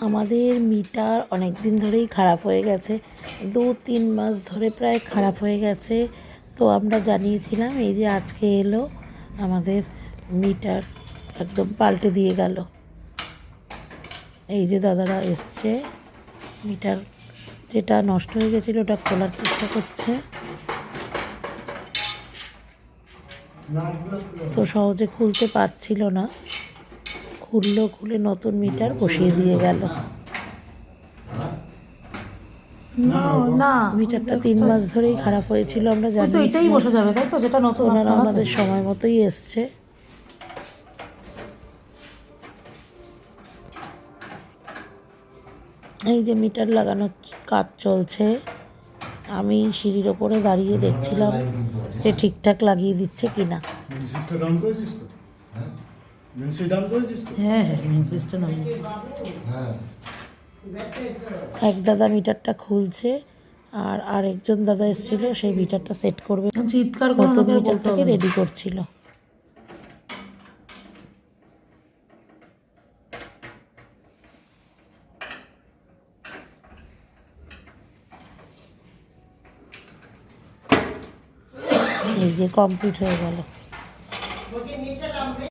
আমাদের মিটার অনেক দিন ধরেই খারাপ হয়ে গেছে, 2-3 মাস ধরে প্রায় খারাপ হয়ে গেছে। তো আমরা জানিয়েছিলাম, এই যে আজকে এলো আমাদের মিটার একদম পাল্টে দিয়ে গেল। এই যে দাদারা এসছে, মিটার যেটা নষ্ট হয়ে গেছিলো ওটা খোলার চেষ্টা করছে। তো সহজে খুলতে পারছিল না, খুলে নতুন মিটার বসিয়ে দিয়ে গেল। না মিটারটা 3 মাস ধরেই খারাপ হয়েছিল, আমরা জানি। এটাই বসে যাবে, তাই তো? যেটা নতুন ওনারা ওনাদের সময় মতোই এসছে। এই যে মিটার লাগানোর কাজ চলছে, আমি সিঁড়ির ওপরে দাঁড়িয়ে দেখছিলাম যে ঠিকঠাক লাগিয়ে দিচ্ছে কিনা। হ্যাঁ মেন সুইচটা নামিয়ে। এক দাদা মিটারটা খুলছে, আর আরেকজন দাদা এসেছিল সেই মিটারটা সেট করবে, চিৎকার করে নতুন আমাকে বলতে মিটারটাকে হবে না। রেডি করছিল। এই যে কমপ্লিট হয়ে গেল।